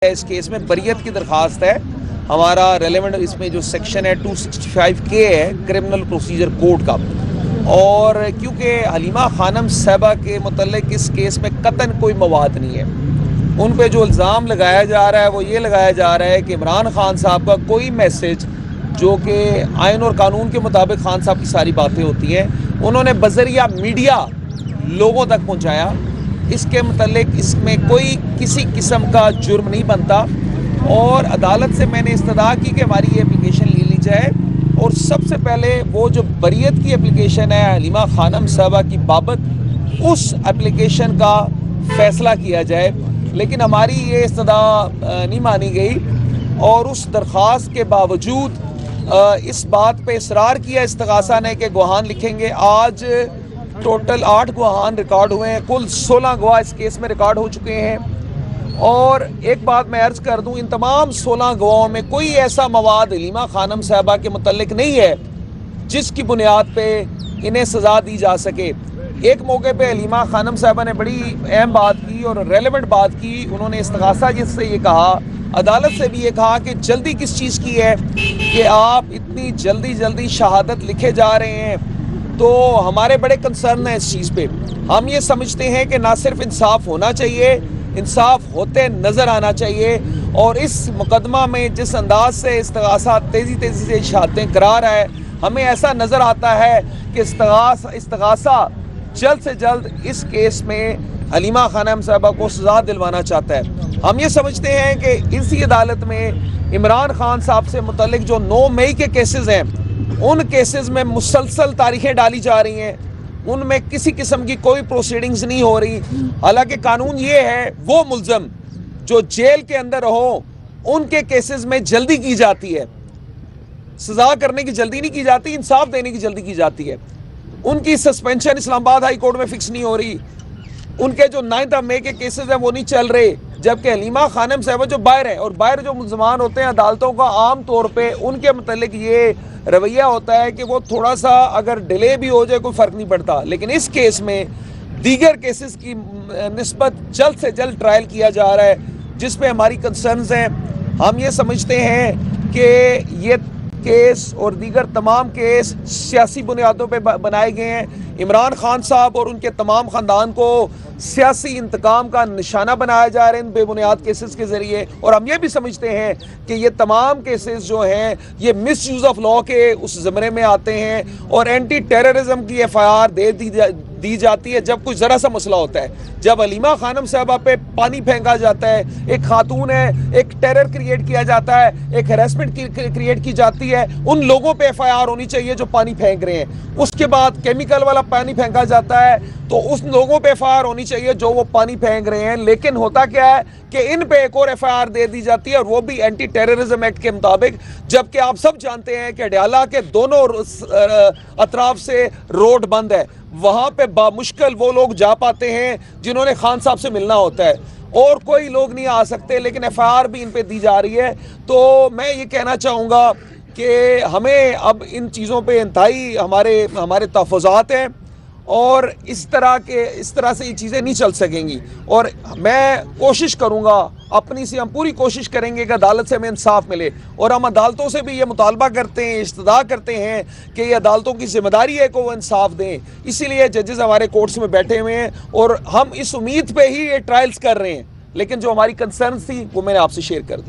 इस केस में बरियत की दरख्वास्त है। हमारा रेलेवेंट इसमें जो सेक्शन है 265 है क्रिमिनल प्रोसीजर कोड का। और क्योंकि हलीमा खानम साहबा के मुतल्लिक इस केस में कतन कोई मवाद नहीं है, उन पे जो इल्ज़ाम लगाया जा रहा है वो ये लगाया जा रहा है कि इमरान खान साहब का कोई मैसेज जो कि आइन और कानून के मुताबिक खान साहब की सारी बातें होती हैं, उन्होंने बज़रिया मीडिया लोगों तक पहुँचाया। इसके मुतल्लिक इसमें कोई किसी किस्म का जुर्म नहीं बनता और अदालत से मैंने इस्तदा की कि हमारी ये एप्लीकेशन ले ली जाए और सबसे पहले वो जो बरियत की एप्लीकेशन है हलीमा खानम साहबा की बाबत, उस एप्लीकेशन का फ़ैसला किया जाए। लेकिन हमारी ये इस्तदा नहीं मानी गई और उस दरख्वास्त के बावजूद इस बात पे इसरार किया इस्तगासा ने कि गवाहान लिखेंगे। आज टोटल 8 गवाहान रिकॉर्ड हुए हैं, कुल 16 गवाह इस केस में रिकॉर्ड हो चुके हैं। और एक बात मैं अर्ज़ कर दूं, इन तमाम 16 गवाहों में कोई ऐसा मवाद हलीमा खानम साहबा के मुतल्लिक नहीं है जिसकी बुनियाद पे इन्हें सज़ा दी जा सके। एक मौके पे हलीमा खानम साहबा ने बड़ी अहम बात की और रेलेवेंट बात की। उन्होंने इस्तगासा जिससे ये कहा, अदालत से भी ये कहा कि जल्दी किस चीज़ की है कि आप इतनी जल्दी शहादत लिखे जा रहे हैं। तो हमारे बड़े कंसर्न हैं इस चीज़ पे। हम ये समझते हैं कि ना सिर्फ इंसाफ होना चाहिए, इंसाफ होते नज़र आना चाहिए। और इस मुकदमा में जिस अंदाज से इस्तगासा तेज़ी से शहादतें करा रहा है, हमें ऐसा नज़र आता है कि इस्तगासा जल्द से जल्द इस केस में हलीमा खानम साहबा को सज़ा दिलवाना चाहता है। हम ये समझते हैं कि इसी अदालत में इमरान खान साहब से मुतल्लिक जो 9 मई के केसेस हैं, उन केसेस में मुसलसल तारीखें डाली जा रही हैं, उनमें किसी किस्म की कोई प्रोसीडिंग्स नहीं हो रही। हालांकि कानून ये है वो मुल्ज़म जो जेल के अंदर हो उनके केसेस में जल्दी की जाती है, सज़ा करने की जल्दी नहीं की जाती, इंसाफ देने की जल्दी की जाती है। उनकी सस्पेंशन इस्लामाबाद हाई कोर्ट में फिक्स नहीं हो रही, उनके जो 9 मई के केसेस हैं वो नहीं चल रहे। जबकि हलीमा खानम साहबा जो बाहर हैं और बाहर जो मुल्ज़मान होते हैं अदालतों का आम तौर पे उनके मुतल्लिक ये रवैया होता है कि वो थोड़ा सा अगर डिले भी हो जाए कोई फ़र्क नहीं पड़ता। लेकिन इस केस में दीगर केसेस की निस्बत जल्द से जल्द ट्रायल किया जा रहा है, जिस पे हमारी कंसर्न्स हैं। हम ये समझते हैं कि ये केस और दीगर तमाम केस सियासी बुनियादों पे बनाए गए हैं। इमरान खान साहब और उनके तमाम ख़ानदान को सियासी इंतकाम का निशाना बनाया जा रहा है इन बेबुनियाद केसेस के ज़रिए। और हम ये भी समझते हैं कि ये तमाम केसेस जो हैं ये मिस यूज़ ऑफ लॉ के उस ज़मरे में आते हैं और एंटी टेररिज्म की FIR दी जाती है जब कोई ज़रा सा मसला होता है। जब हलीमा खानम साहबा पे पानी फेंका जाता है, एक खातून है, एक टेरर क्रिएट किया जाता है, एक हैरेसमेंट क्रिएट की जाती है, उन लोगों पे FIR होनी चाहिए जो पानी फेंक रहे हैं। उसके बाद केमिकल वाला पानी फेंका जाता है तो उस लोगों पे FIR होनी चाहिए जो वो पानी फेंक रहे हैं। लेकिन होता क्या है कि इन पे एक और FIR दे दी जाती है और वो भी एंटी टेररिज्म एक्ट के मुताबिक। जबकि आप सब जानते हैं कि अडयाला के दोनों अतराफ से रोड बंद है, वहाँ पे बामुश्किल वो लोग जा पाते हैं जिन्होंने खान साहब से मिलना होता है और कोई लोग नहीं आ सकते, लेकिन FIR भी इन पे दी जा रही है। तो मैं ये कहना चाहूँगा कि हमें अब इन चीज़ों पे इंतहाई हमारे तहफ़्फ़ुज़ात हैं और इस तरह से ये चीज़ें नहीं चल सकेंगी। और मैं कोशिश करूँगा, अपनी से हम पूरी कोशिश करेंगे कि अदालत से हमें इंसाफ मिले। और हम अदालतों से भी ये मुतालबा करते हैं, इस्तदा करते हैं कि ये अदालतों की ज़िम्मेदारी है कि वो इंसाफ दें। इसीलिए जजेस हमारे कोर्ट्स में बैठे हुए हैं और हम इस उम्मीद पर ही ये ट्रायल्स कर रहे हैं। लेकिन जो हमारी कंसर्न्स थी वो मैंने आपसे शेयर कर दी।